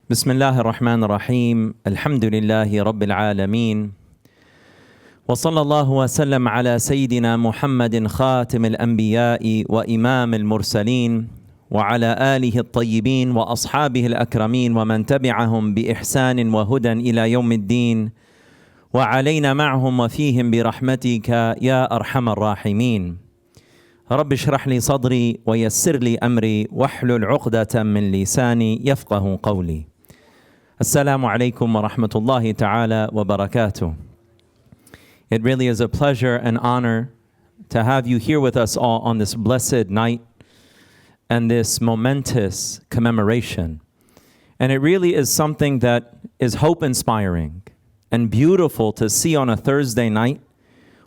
بسم الله الرحمن الرحيم. الحمد لله رب العالمين، وصلى الله وسلم على سيدنا محمد خاتم الأنبياء وإمام المرسلين، وعلى آله الطيبين وأصحابه الأكرمين ومن تبعهم بإحسان وهدى إلى يوم الدين، وعلينا معهم وفيهم برحمتك يا أرحم الراحمين. رب اشرح لي صدري ويسر لي أمري واحلل عقدة من لساني يفقه قولي. Assalamu alaikum wa rahmatullahi ta'ala wa barakatuh. It really is a pleasure and honor to have you here with us all on this blessed night and this momentous commemoration. And it really is something that is hope-inspiring and beautiful to see on a Thursday night,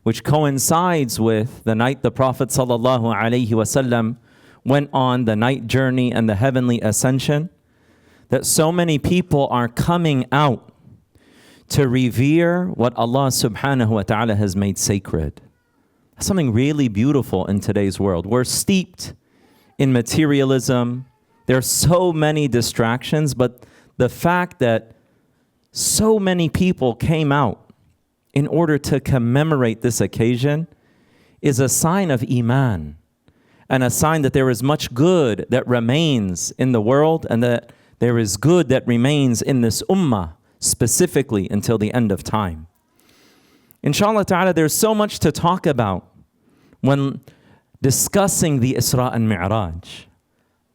which coincides with the night the Prophet sallallahu alaihi wasallam went on the night journey and the heavenly ascension, that so many people are coming out to revere what Allah subhanahu wa ta'ala has made sacred. That's something really beautiful in today's world. We're steeped in materialism. There are so many distractions, but the fact that so many people came out in order to commemorate this occasion is a sign of Iman and a sign that there is much good that remains in the world and that there is good that remains in this Ummah, specifically until the end of time. Inshallah ta'ala, there's so much to talk about when discussing the Isra and Mi'raj.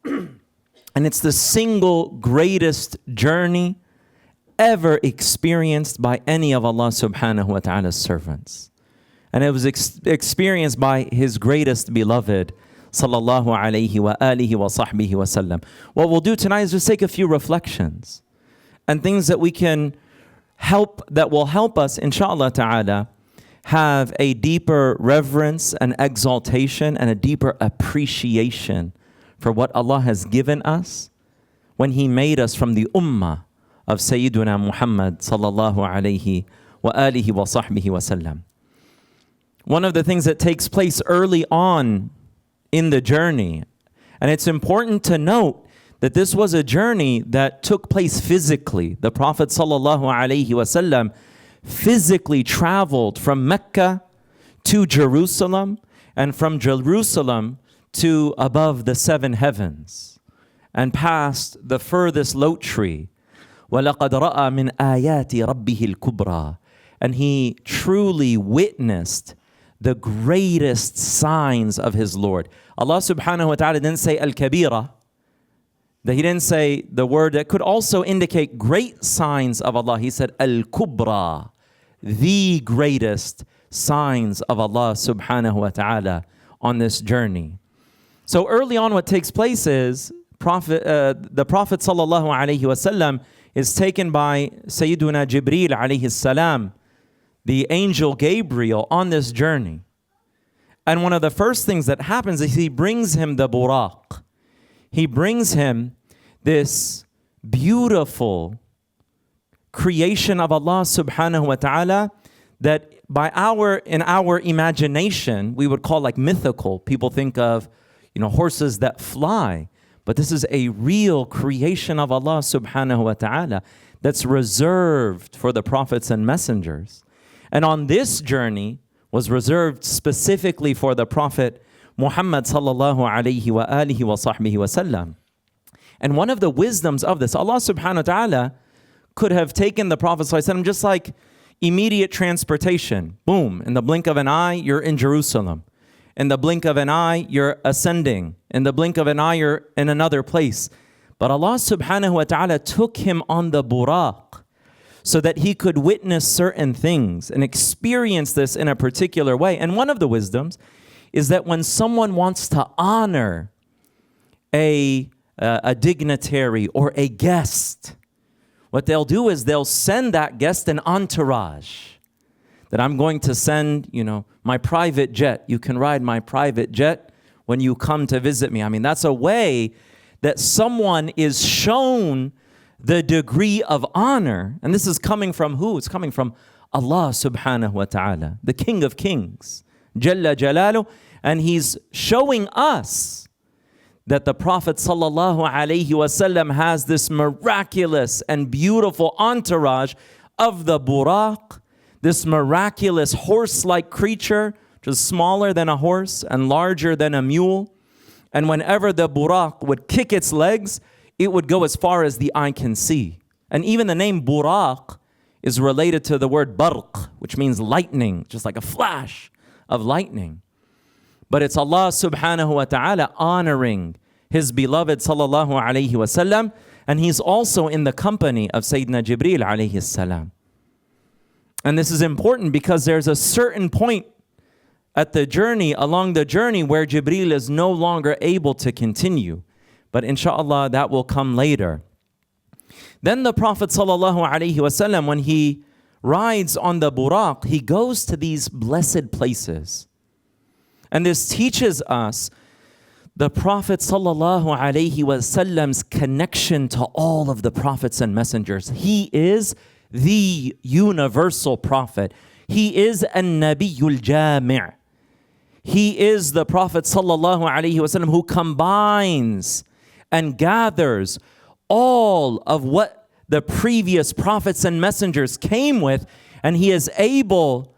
And it's the single greatest journey ever experienced by any of Allah subhanahu wa ta'ala's servants. And it was experienced by His greatest beloved, sallallahu alayhi wa alihi wa sahbihi wa sallam. What we'll do tonight is just take a few reflections and things that we can that will help us, inshallah ta'ala, have a deeper reverence and exaltation and a deeper appreciation for what Allah has given us when He made us from the Ummah of Sayyiduna Muhammad sallallahu alayhi wa alihi wa sahbihi wa sallam. One of the things that takes place early on in the journey, and it's important to note that this was a journey that took place physically. The Prophet sallallahu alaihi wasallam physically traveled from Mecca to Jerusalem, and from Jerusalem to above the seven heavens, and past the furthest lote tree. وَلَقَدْ رَأَى مِنْ آيَاتِ رَبِّهِ الْكُبْرَى. And he truly witnessed the greatest signs of his Lord. Allah subhanahu wa ta'ala didn't say al-kabira, that He didn't say the word that could also indicate great signs of Allah. He said al-kubra, the greatest signs of Allah subhanahu wa ta'ala on this journey. So early on what takes place is the Prophet sallallahu alayhi wasallam is taken by Sayyiduna Jibreel alayhi salam, the angel Gabriel, on this journey. And one of the first things that happens is he brings him the buraq. He brings him this beautiful creation of Allah subhanahu wa ta'ala that in our imagination, we would call like mythical. People think of, horses that fly. But this is a real creation of Allah subhanahu wa ta'ala that's reserved for the prophets and messengers. And on this journey was reserved specifically for the Prophet Muhammad sallallahu alayhi wa alihi wa sahbihi wa sallam. And one of the wisdoms of this, Allah subhanahu wa ta'ala could have taken the Prophet sallallahu alayhi wa sallam just like immediate transportation. Boom, in the blink of an eye, you're in Jerusalem. In the blink of an eye, you're ascending. In the blink of an eye, you're in another place. But Allah subhanahu wa ta'ala took him on the buraq so that he could witness certain things and experience this in a particular way. And one of the wisdoms is that when someone wants to honor a dignitary or a guest, what they'll do is they'll send that guest an entourage. That I'm going to send, my private jet. You can ride my private jet when you come to visit me. I mean, that's a way that someone is shown the degree of honor. And this is coming from who? It's coming from Allah subhanahu wa ta'ala, the King of Kings, Jalla Jalalu. And He's showing us that the Prophet ﷺ has this miraculous and beautiful entourage of the buraq, this miraculous horse-like creature, which is smaller than a horse and larger than a mule. And whenever the buraq would kick its legs, it would go as far as the eye can see. And even the name buraq is related to the word barq, which means lightning, just like a flash of lightning. But it's Allah subhanahu wa ta'ala honoring His beloved sallallahu alayhi wa sallam, and He's also in the company of Sayyidina Jibreel alayhi salam. And this is important because there's a certain point at the journey, along the journey, where Jibreel is no longer able to continue. But inshallah, that will come later. Then the Prophet sallallahu alaihi wasallam, when he rides on the buraq, he goes to these blessed places. And this teaches us the Prophet sallallahu alaihi wasallam's connection to all of the prophets and messengers. He is the universal prophet. He is an-Nabiyyul Jami'. He is the Prophet sallallahu alaihi wasallam who combines and gathers all of what the previous prophets and messengers came with, and he is able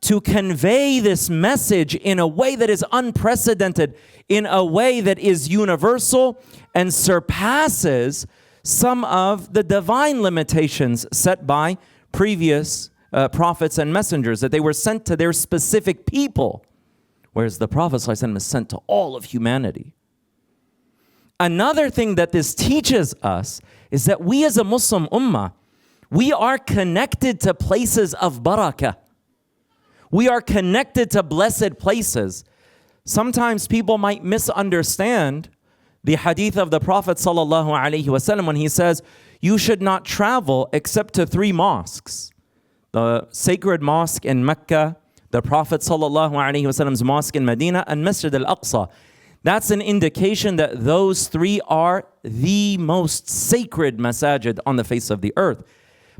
to convey this message in a way that is unprecedented, in a way that is universal and surpasses some of the divine limitations set by previous prophets and messengers, that they were sent to their specific people, whereas the Prophet ﷺ is sent to all of humanity. Another thing that this teaches us is that we as a Muslim Ummah, we are connected to places of barakah. We are connected to blessed places. Sometimes people might misunderstand the hadith of the Prophet ﷺ when he says, you should not travel except to 3 mosques. The sacred mosque in Mecca, the Prophet ﷺ's mosque in Medina, and Masjid al-Aqsa. That's an indication that those 3 are the most sacred masajid on the face of the earth.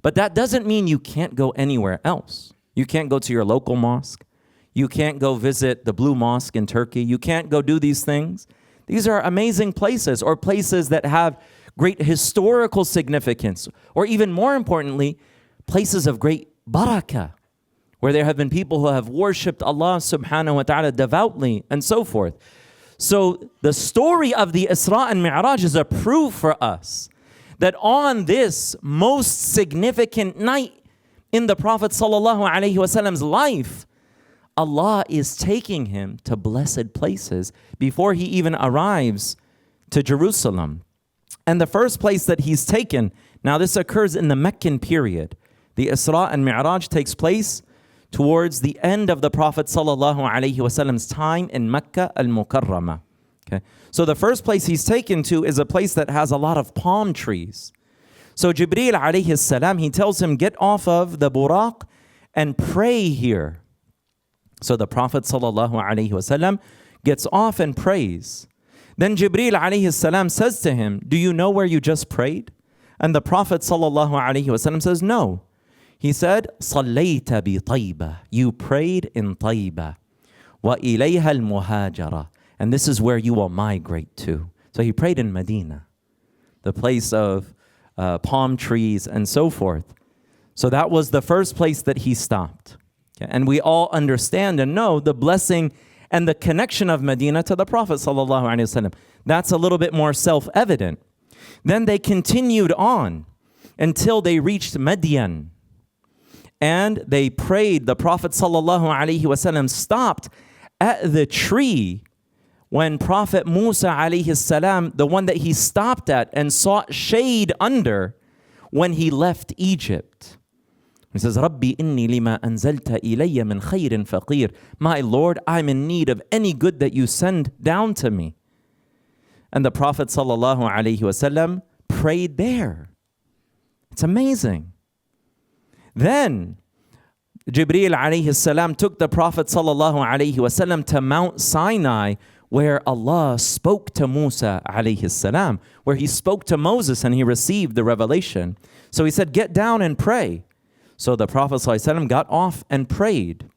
But that doesn't mean you can't go anywhere else. You can't go to your local mosque. You can't go visit the Blue Mosque in Turkey. You can't go do these things. These are amazing places, or places that have great historical significance, or even more importantly, places of great barakah, where there have been people who have worshipped Allah subhanahu wa ta'ala devoutly and so forth. So the story of the Isra and Mi'raj is a proof for us that on this most significant night in the Prophet sallallahu alaihi wasallam's life, Allah is taking him to blessed places before he even arrives to Jerusalem. And the first place that he's taken, now this occurs in the Meccan period. The Isra and Mi'raj takes place towards the end of the Prophet sallallahu alaihi wasallam's time in Mecca al-Mukarramah. Okay, so the first place he's taken to is a place that has a lot of palm trees. So Jibreel alayhi salam, he tells him, get off of the buraq and pray here. So the Prophet sallallahu alaihi wasallam gets off and prays. Then Jibreel alayhi salam says to him, do you know where you just prayed? And the Prophet sallallahu alaihi wasallam says, no. He said, صَلَّيْتَ بِطَيْبَةٍ. You prayed in Tayba. وَإِلَيْهَا الْمُهَاجَرَةِ. And this is where you will migrate to. So he prayed in Medina, the place of palm trees and so forth. So that was the first place that he stopped. Okay? And we all understand and know the blessing and the connection of Medina to the Prophet sallallahu alaihi wasallam. That's a little bit more self-evident. Then they continued on until they reached Madian. And they prayed. The Prophet sallallahu alaihi wasallam stopped at the tree when Prophet Musa alayhi salam, the one that he stopped at and sought shade under when he left Egypt. He says, Rabbi inni lima anzalta ilayya min khayrin faqir. My Lord, I'm in need of any good that you send down to me. And the Prophet sallallahu alaihi wasallam prayed there. It's amazing. Then Jibreel alayhi salam took the Prophet sallallahu alaihi wasallam to Mount Sinai, where Allah spoke to Musa alayhi salam, where he spoke to Moses and he received the revelation. So he said, get down and pray. So the Prophet sallallahu alaihi wasallam got off and prayed.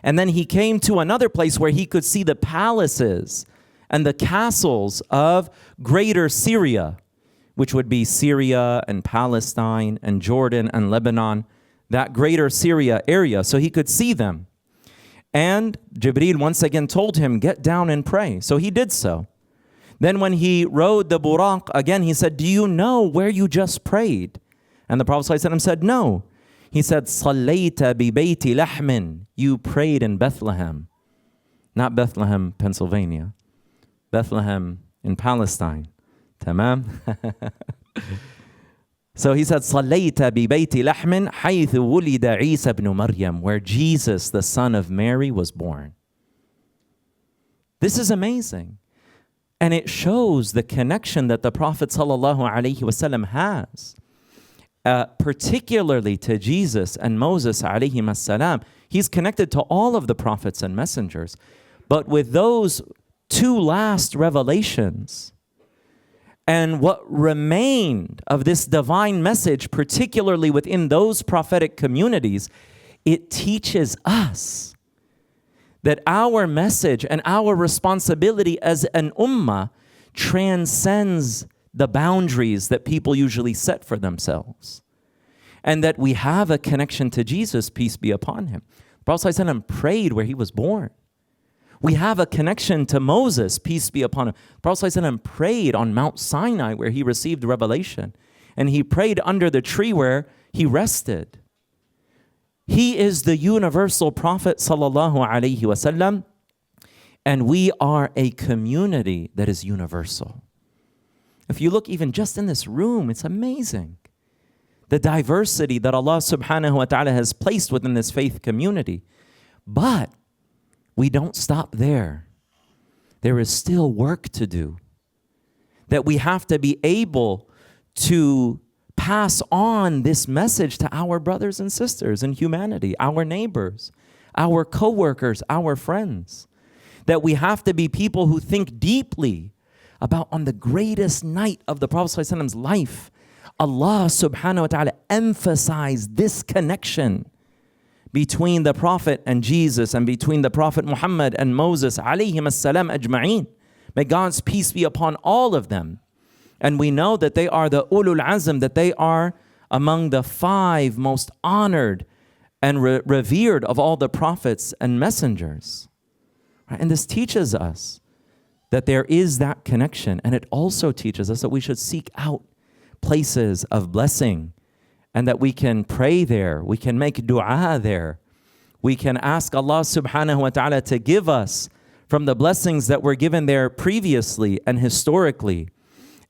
And then he came to another place where he could see the palaces and the castles of greater Syria, which would be Syria and Palestine and Jordan and Lebanon, that greater Syria area, so he could see them. And Jibreel once again told him, get down and pray. So he did so. Then when he rode the buraq, again he said, do you know where you just prayed? And the Prophet ﷺ said, no. He said, صَلَّيْتَ بِبَيْتِ لَحْمٍ. You prayed in Bethlehem. Not Bethlehem, Pennsylvania. Bethlehem in Palestine. Tamam? So he said, صَلَّيْتَ بِبَيْتِ لَحْمٍ حَيْثُ وُلِدَ عِيسَى بْنُ مَرْيَمْ, where Jesus, the son of Mary, was born. This is amazing. And it shows the connection that the Prophet ﷺ has, particularly to Jesus and Moses alayhim as-salam. He's connected to all of the prophets and messengers. But with those two last revelations, and what remained of this divine message, particularly within those prophetic communities, it teaches us that our message and our responsibility as an ummah transcends the boundaries that people usually set for themselves. And that we have a connection to Jesus, peace be upon him. Prophet ﷺ prayed where he was born. We have a connection to Moses, peace be upon him. Prophet ﷺ prayed on Mount Sinai where he received revelation. And he prayed under the tree where he rested. He is the universal Prophet ﷺ, and we are a community that is universal. If you look even just in this room, it's amazing. The diversity that Allah subhanahu wa ta'ala has placed within this faith community. But we don't stop there. There is still work to do. That we have to be able to pass on this message to our brothers and sisters in humanity, our neighbors, our co-workers, our friends. That we have to be people who think deeply about on the greatest night of the Prophet ﷺ's life, Allah subhanahu wa ta'ala emphasized this connection between the Prophet and Jesus, and between the Prophet Muhammad and Moses alayhim as-salam ajma'een. May God's peace be upon all of them. And we know that they are the ulul azm, that they are among the 5 most honored and revered of all the prophets and messengers. Right? And this teaches us that there is that connection. And it also teaches us that we should seek out places of blessing, and that we can pray there, we can make dua there. We can ask Allah subhanahu wa ta'ala to give us from the blessings that were given there previously and historically,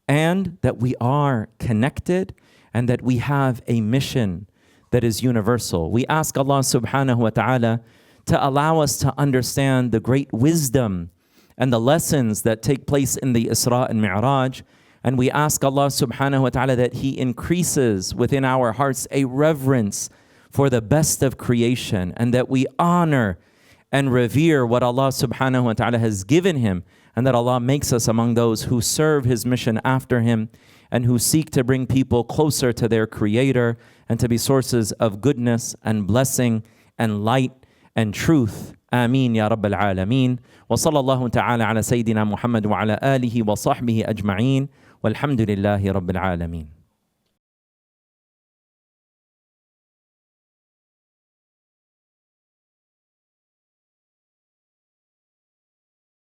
and that we are connected and that we have a mission that is universal. We ask Allah subhanahu wa ta'ala to allow us to understand the great wisdom and the lessons that take place in the Isra and Mi'raj. And we ask Allah subhanahu wa ta'ala that he increases within our hearts a reverence for the best of creation, and that we honor and revere what Allah subhanahu wa ta'ala has given him, and that Allah makes us among those who serve his mission after him and who seek to bring people closer to their Creator and to be sources of goodness and blessing and light and truth. Ameen ya Rabbal Alameen. Wa sallallahu ta'ala ala Sayyidina Muhammad wa ala alihi wa sahbihi ajma'een. Walhamdulillahi Rabbil Alameen.